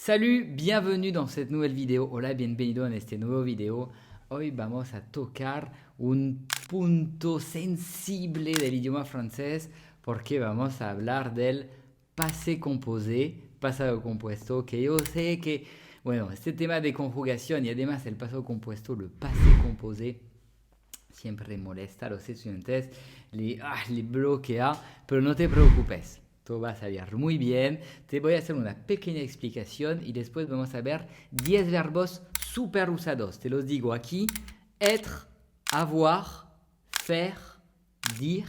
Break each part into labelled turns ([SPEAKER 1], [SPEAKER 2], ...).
[SPEAKER 1] Salut, bienvenue dans cette nouvelle vidéo. Hola, bienvenido en este nuevo video. Hoy vamos a tocar un punto sensible del idioma francés porque vamos a hablar del passé composé, pasado compuesto, que yo sé que, bueno, este tema de conjugación y además el pasado compuesto, le passé composé, siempre molesta a los estudiantes, les bloquea, pero no te preocupes. Todo va a salir muy bien. Te voy a hacer una pequeña explicación y después vamos a ver 10 verbos super usados. Te los digo aquí. Être, avoir, faire, dire,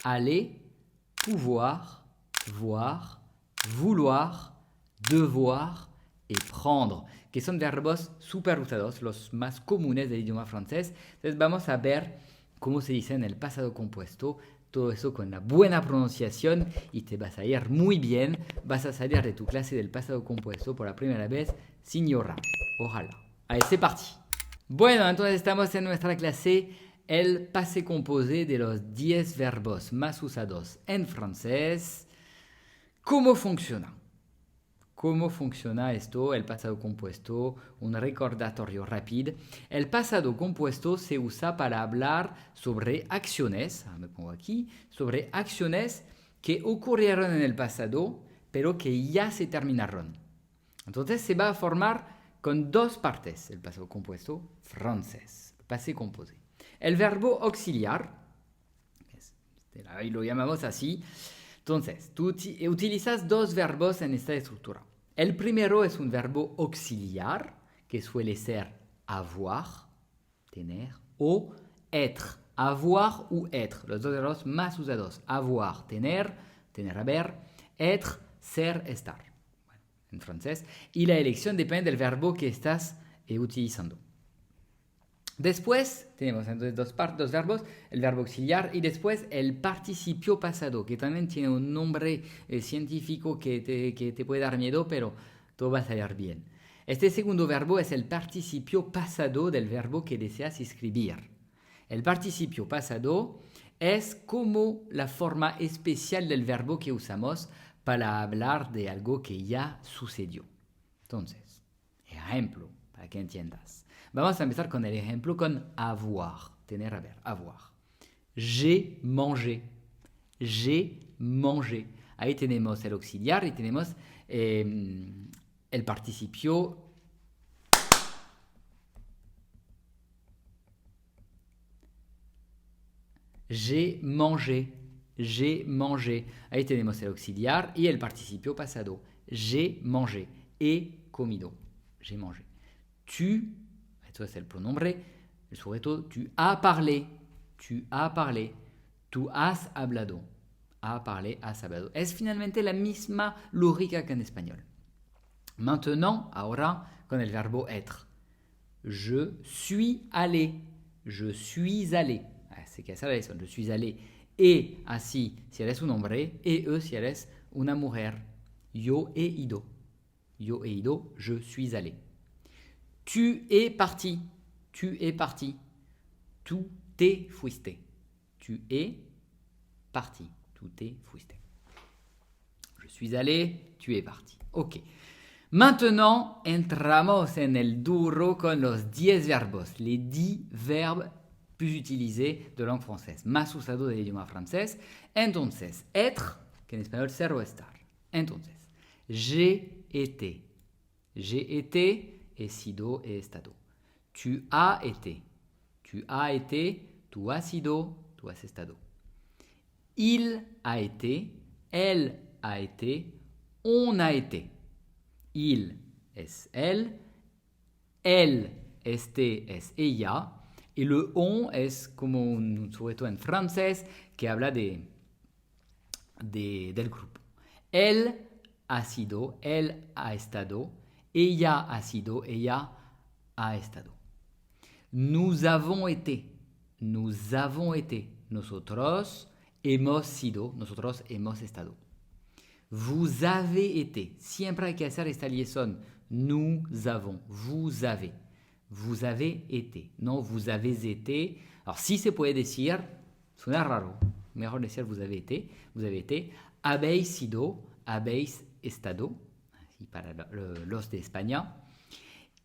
[SPEAKER 1] aller, pouvoir, voir, vouloir, devoir et prendre, que son verbos super usados, los más comunes del idioma francés. Entonces vamos a ver cómo se dice en el pasado compuesto. Todo eso con la buena pronunciación y te vas a ir muy bien. Vas a salir de tu clase del pasado compuesto por la primera vez sin llorar. Ojalá. Allez, c'est parti. Bueno, entonces estamos en nuestra clase el passé composé de los 10 verbos más usados en francés. ¿Cómo funciona? ¿Cómo funciona esto, el pasado compuesto? Un recordatorio rápido. El pasado compuesto se usa para hablar sobre acciones, me pongo aquí, sobre acciones que ocurrieron en el pasado, pero que ya se terminaron. Entonces se va a formar con dos partes el pasado compuesto francés, passé composé. El verbo auxiliar, ahí lo llamamos así. Entonces, tú utilizas dos verbos en esta estructura. El primero es un verbo auxiliar, que suele ser avoir, tener, o être. Avoir ou être, los dos verbos más usados. Avoir, tener, tener haber, être, ser, estar. Bueno, en francés. Y la elección depende del verbo que estás utilizando. Después tenemos entonces dos verbos, el verbo auxiliar y después el participio pasado, que también tiene un nombre científico que te puede dar miedo, pero todo va a salir bien. Este segundo verbo es el participio pasado del verbo que deseas escribir. El participio pasado es como la forma especial del verbo que usamos para hablar de algo que ya sucedió. Entonces, ejemplo, para que entiendas. Vamos a empezar con el ejemplo con avoir, tener, haber, avoir. J'ai mangé. J'ai mangé. Ahí tenemos el auxiliar y tenemos el participio. J'ai mangé. J'ai mangé. Ahí tenemos el auxiliar y el participio pasado. J'ai mangé. He comido. J'ai mangé. Tu, esto es el pronombre, el sujeto, tu as parlé. Tu as parlé. Tú has hablado. Ha parlé, has hablado. Es finalmente la misma lógica que en español. Maintenant, ahora, con el verbo être. Je suis allé. Je suis allé. C'est que esa es, je suis allé. E así si eres un hombre, e si eres una mujer. Yo he ido. Yo he ido, je suis allé. Tu es parti. Tu es parti. Tú te fuiste. Tu es parti. Tú te fuiste. Je suis allé, tu es parti. Ok. Maintenant, entramos en el duro con los 10 verbos. Les 10 verbes plus utilisés de langue française. Más usado del idioma francés. Entonces, être, que en español ser o estar. Entonces, j'ai été. J'ai été, he sido, he estado. Tu as été. Tu as été, tú has sido, tú has estado. Il a été, elle a été, on a été. Il es elle este es ella, y le on es como un sujeto en francés que habla del grupo. Él ha sido, él ha estado, ella ha sido, ella ha estado. Nous avons été, nosotros hemos sido, nosotros hemos estado. Vous avez été, siempre hay que hacer esta liaison. Nous avons, vous avez été, no vous avez été. Alors si se puede decir, suena raro, mejor decir vous avez été, habéis sido, habéis estado, y para los de España.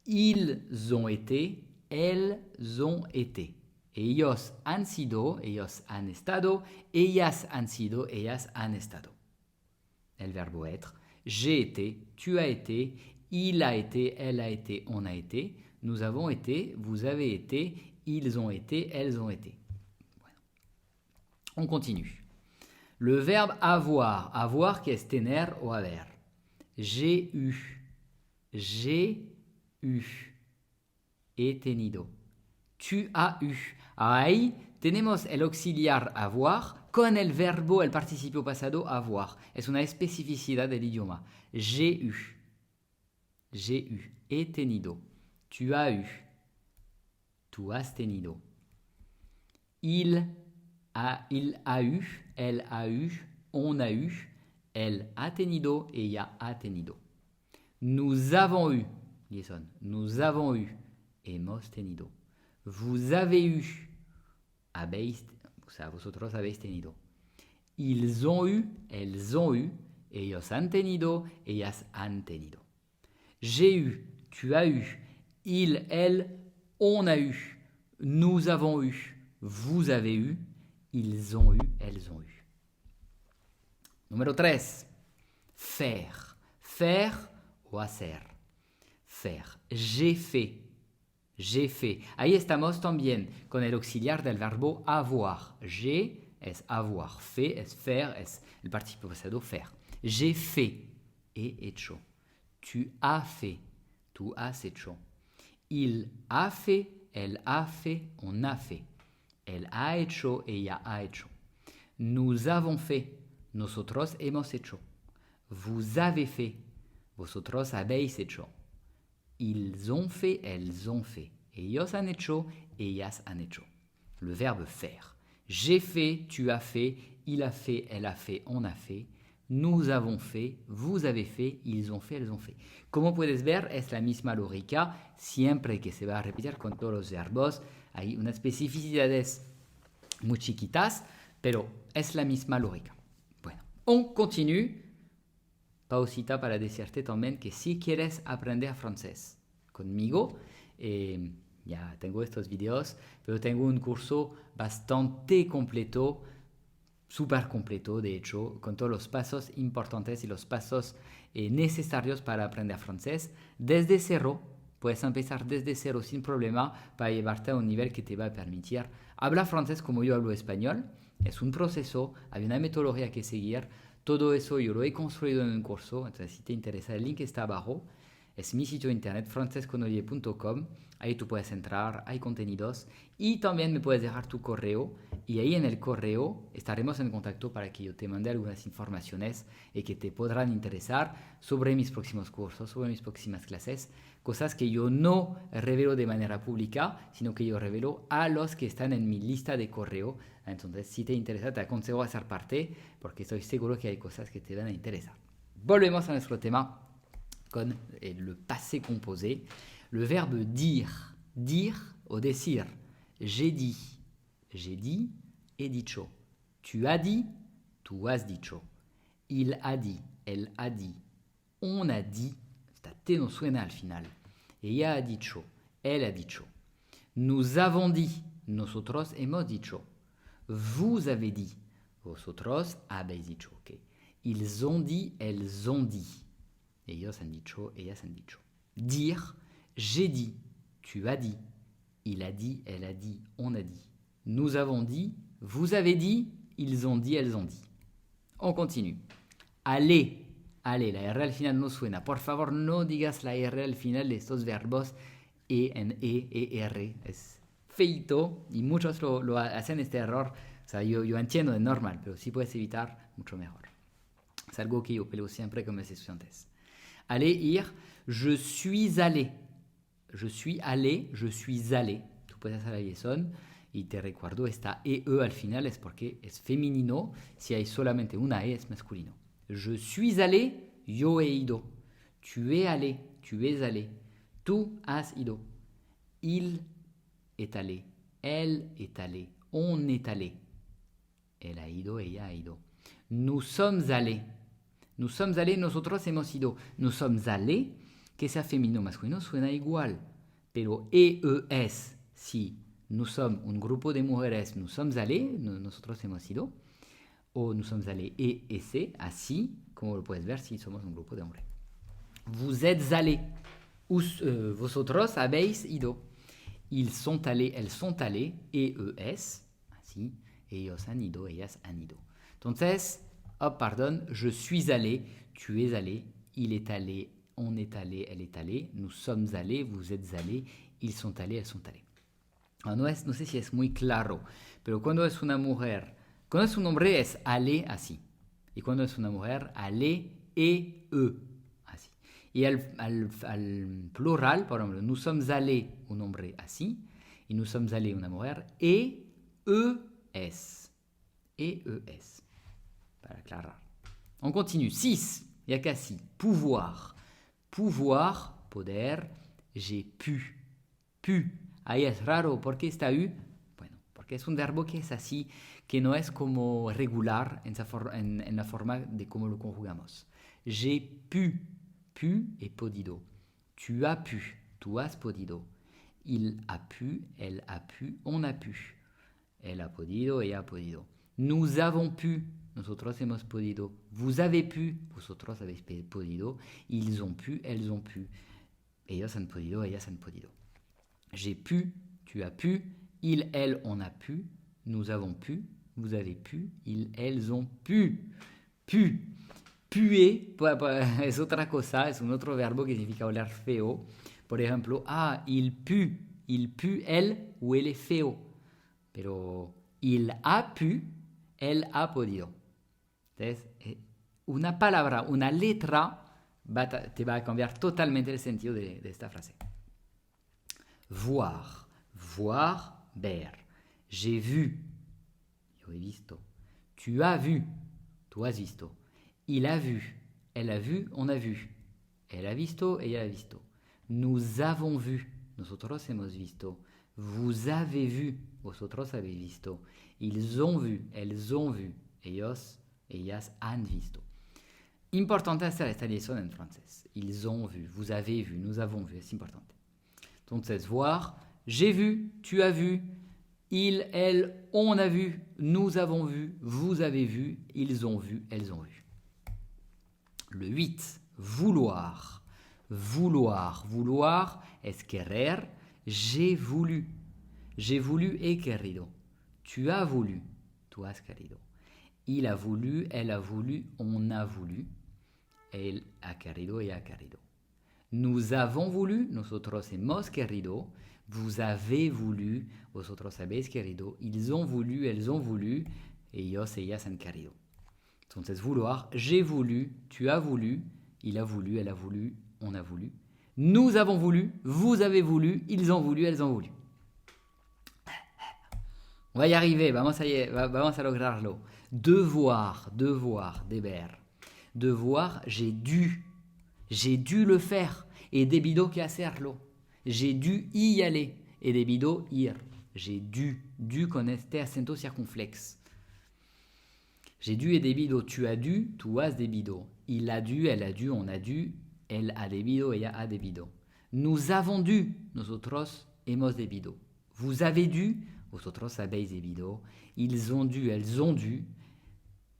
[SPEAKER 1] Ils ont été, elles ont été. Ellos han sido, ellos han estado, ellas han sido, ellas han estado. El verbo être. J'ai été, tu as été, il a été, elle a été, on a été. Nous avons été, vous avez été, ils ont été, elles ont été. Bueno. On continue. Le verbe avoir. Avoir qui est tener o haber. J'ai eu. J'ai eu. He tenido. Tu as eu. Ahí tenemos el auxiliar avoir con el verbo, el participio pasado avoir. Es una especificidad del idioma. J'ai eu. J'ai eu. He tenido. Tu as eu. Tu has tenido. Il a eu. Elle a eu. On a eu. Elle a tenido. Ella ha tenido. Nous avons eu. Liaison. Nous avons eu. Hemos tenido. Vous avez eu. Habéis, o sea, vosotros habéis tenido. Ils ont eu, elles ont eu, ellos han tenido, ellas han tenido. J'ai eu, tu as eu, il, elle, on a eu, nous avons eu, vous avez eu, ils ont eu, elles ont eu. Número 3. Faire. Faire o hacer. Faire. J'ai fait. J'ai fait. Ahí estamos también con el auxiliar del verbo avoir. J'ai es avoir. Fait es faire es el participio pasado faire. J'ai fait. He hecho. Tu as fait. Tu has hecho. Il a fait. Elle a fait. On a fait. Elle a hecho. Ella ha hecho. Nous avons fait. Nosotros hemos hecho. Vous avez fait. Vosotros habéis hecho. Ils ont fait, elles ont fait. Ellos han hecho, ellas han hecho. Le verbe faire. J'ai fait, tu as fait, il a fait, elle a fait, on a fait. Nous avons fait, vous avez fait, ils ont fait, elles ont fait. Como puedes ver, es la misma lógica. Siempre que se va a repetir con todos los verbos, hay unas especificidades muy chiquitas, pero es la misma lógica. Bueno, on continue. Pausita para decirte también que si quieres aprender francés conmigo, ya tengo estos videos, pero tengo un curso bastante completo, súper completo de hecho, con todos los pasos importantes y los pasos necesarios para aprender francés desde cero. Puedes empezar desde cero sin problema para llevarte a un nivel que te va a permitir hablar francés como yo hablo español. Es un proceso, hay una metodología que seguir. Todo eso yo lo he construido en un curso, entonces si te interesa el link está abajo. Es mi sitio internet francesconolier.com. Ahí tú puedes entrar, hay contenidos y también me puedes dejar tu correo y ahí en el correo estaremos en contacto para que yo te mande algunas informaciones y que te podrán interesar sobre mis próximos cursos, sobre mis próximas clases, cosas que yo no revelo de manera pública, sino que yo revelo a los que están en mi lista de correo. Entonces, si te interesa, te aconsejo a ser parte porque estoy seguro que hay cosas que te van a interesar. Volvemos a nuestro tema con le passé composé. Le verbe dire. Dire o decir. J'ai dit. J'ai dit, he dicho. Tu as dit, tu has dicho. Il a dit, elle a dit. On a dit, esta T no suena al final. Ella ha dicho, elle a dicho. Nous avons dit, nosotros hemos dicho. Vous avez dit, vosotros habéis dicho. Okay. Ils ont dit, elles ont dit. Ellos han dicho, ellas han dicho. Dire, j'ai dit, tu as dit. Il a dit, elle a dit, on a dit. Nous avons dit, vous avez dit, ils ont dit, elles ont dit. On continue. Aller. Aller, la R al final no suena. Por favor, no digas la R al final de estos verbos en R. Es feito y muchos lo hacen este error. O sea, yo entiendo, es normal, pero si puedes evitar, mucho mejor. Es algo que yo peleo siempre con mis estudiantes. Aller, ir. Je suis allé. Je suis allé, je suis allé. Tú puedes hacer la liaison. Y te recuerdo, esta EE al final es porque es femenino. Si hay solamente una E, es masculino. Je suis allé, yo he ido. Tu es allé, tu es allé. Tú has ido. Il est allé. Elle est allée. On est allé. Elle a ido, ella ha ido. Nous sommes allés. Nous sommes allés, nosotros hemos ido. Nous sommes allés, que sea femenino o masculino, suena igual. Pero EES, si nous sommes un grupo de mujeres, nous sommes allés, nosotros hemos ido. O nous sommes allés ES, así, como lo puedes ver si somos un grupo de hombres. Vous êtes allés. Vosotros habéis ido. Ils sont allés, elles sont allées, EES, así. Ellos han ido, ellas han ido. Entonces, pardon, je suis allé, tu es allé, il est allé, on est allé, elle est allée, nous sommes allés, vous êtes allés, ils sont allés, elles sont allées. No sé si es muy claro, pero cuando es una mujer, cuando es un hombre es allé así. Y cuando es una mujer, allé, así. Y al plural, por ejemplo, nous sommes allés, un hombre así, y nous sommes allés, una mujer, EES. EES. Para aclarar. On continue. 6. Il y a qu'así. Pouvoir. Pouvoir, poder, j'ai pu. Pu. Ahí es raro. ¿Por qué está U? Bueno, porque es un verbo que es así, que no es como regular en la forma de cómo lo conjugamos. J'ai pu. Pu et podido. Tu as pu. Tu has podido. Il a pu. Elle a pu. On a pu. Elle a podido. Ella ha podido. Nous avons pu. Nosotros hemos podido. Vous avez pu. Vosotros habéis podido. Ils ont pu. Elles ont pu. Ellos han podido. Ellas han podido. J'ai pu. Tu as pu. Il, elle, on a pu. Nous avons pu. Vous avez pu. Ils, elles ont pu. Pu. Puer es otra cosa. Es un otro verbo que significa oler feo. Por ejemplo, il pue. Il pue, elle, huele feo. Pero il a pu. Elle ha podido. Entonces, una palabra, una letra te va a cambiar totalmente el sentido de esta frase. Voir. Voir, ver. J'ai vu. Yo he visto. Tu as vu. Tú has visto. Il a vu. Elle a vu. On a vu. Elle a visto. Ella ha visto. Nous avons vu. Nosotros hemos visto. Vous avez vu. Vosotros habéis visto. Ils ont vu. Elles ont vu. Ellos, ellas han visto. Importante hacer esta liaison en francés. Ils ont vu. Vous avez vu. Nous avons vu. Es importante. Entonces, voir. J'ai vu. Tu as vu. Il, elle, on a vu. Nous avons vu. Vous avez vu. Ils ont vu. Elles ont vu. Le 8. Vouloir. Vouloir. Vouloir es querer. J'ai voulu. J'ai voulu, he querido. Tu as voulu. Tu has querido. Il a voulu, elle a voulu, on a voulu. Él ha querido, ella ha querido. Nous avons voulu, nosotros hemos querido. Vous avez voulu, vosotros habéis querido. Ils ont voulu, elles ont voulu. Ellos, ellas han querido. Entonces, vouloir, j'ai voulu, tu as voulu, il a voulu, elle a voulu, on a voulu. Nous avons voulu, vous avez voulu, ils ont voulu, elles ont voulu. On va y arriver, vamos a lograrlo. Devoir, devoir, deber. Devoir, j'ai dû le faire. He debido que hacerlo. J'ai dû y aller. He debido ir. J'ai dû con este acento circonflexe. J'ai dû, he debido, tu as dû, tu has debido. Il a dû, elle a dû, on a dû, elle a debido, ella ha debido. Nous avons dû, nosotros hemos debido. Vous avez dû, vosotros habéis debido. Ils ont dû, elles ont dû.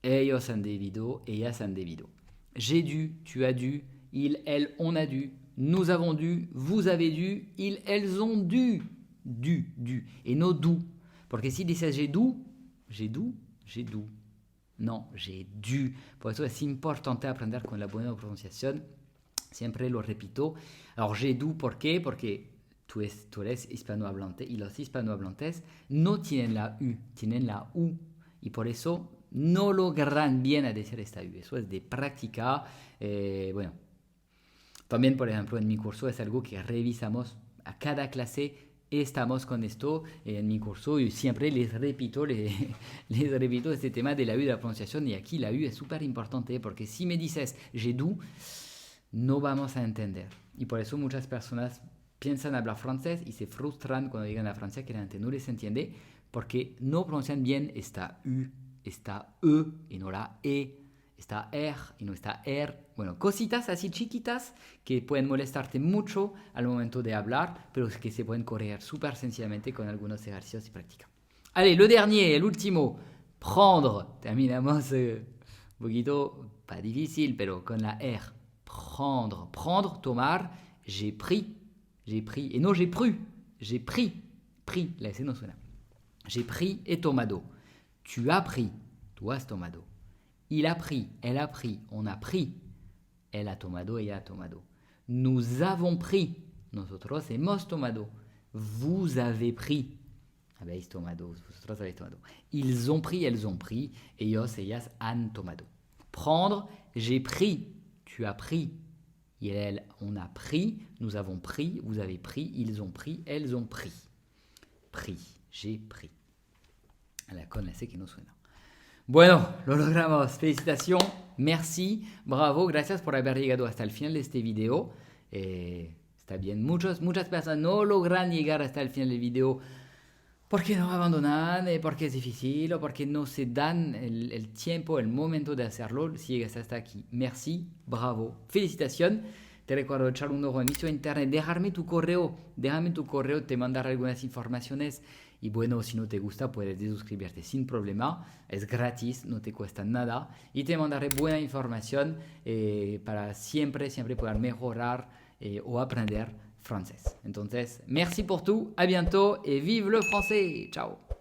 [SPEAKER 1] Ellos han debido, ellas han debido. J'ai dû, tu as dû. Il, elle, on a dû. Nous avons dû, vous avez dû. Ils, elles ont dû. Dû. Et no dû. Porque si dices j'ai dû. No, j'ai dû. Por eso es importante aprender con la buena pronunciación. Siempre lo repito. Alors j'ai dû, ¿por qué? Porque tú eres hispanohablante y los hispanohablantes no tienen la U, tienen la U. Y por eso no logran bien a decir esta U. Eso es de práctica. Bueno, también, por ejemplo, en mi curso es algo que revisamos a cada clase. Estamos con esto en mi curso y siempre les repito este tema de la U de la pronunciación. Y aquí la U es súper importante porque si me dices j'ai dû, no vamos a entender. Y por eso muchas personas piensan hablar francés y se frustran cuando llegan a Francia que la gente no les entiende porque no pronuncian bien esta U, esta E y no la E. está y no está Bueno, cositas así chiquitas que pueden molestarte mucho al momento de hablar, pero que se pueden corregir súper sencillamente con algunos ejercicios y práctica. Allez, le dernier, el último, prendre. Terminamos un poquito, pas difícil, pero con la Prendre. Prendre, tomar. J'ai pris. J'ai pris. Et non, j'ai pris. J'ai pris. Pris. La S no suena. J'ai pris et tomado. Tu as pris. Tú has tomado. Il a pris. Elle a pris. On a pris. Elle a tomado. Ella a tomado. Nous avons pris. Nosotros hemos tomado. Vous avez pris. Habéis tomado. Vosotros habéis tomado. Ils ont pris. Elles ont pris. Ellos, ellas han tomado. Prendre. J'ai pris. Tu as pris. Et elle, on a pris. Nous avons pris. Vous avez pris. Ils ont pris. Elles ont pris. Pris. J'ai pris. La con la C que no suena. Bueno, lo logramos. Felicitaciones. Merci. Bravo. Gracias por haber llegado hasta el final de este video. Está bien. Muchas personas no logran llegar hasta el final del video porque no abandonan, porque es difícil o porque no se dan el tiempo, el momento de hacerlo. Si llegas hasta aquí, merci, bravo, felicitación. Te recuerdo echar un ojo en mi sitio internet, déjame tu correo, te mandaré algunas informaciones. Y bueno, si no te gusta, puedes desuscribirte sin problema. Es gratis, no te cuesta nada. Y te mandaré buena información para siempre poder mejorar o aprender francés. Entonces, merci pour tout, à bientôt et vive le français. Ciao.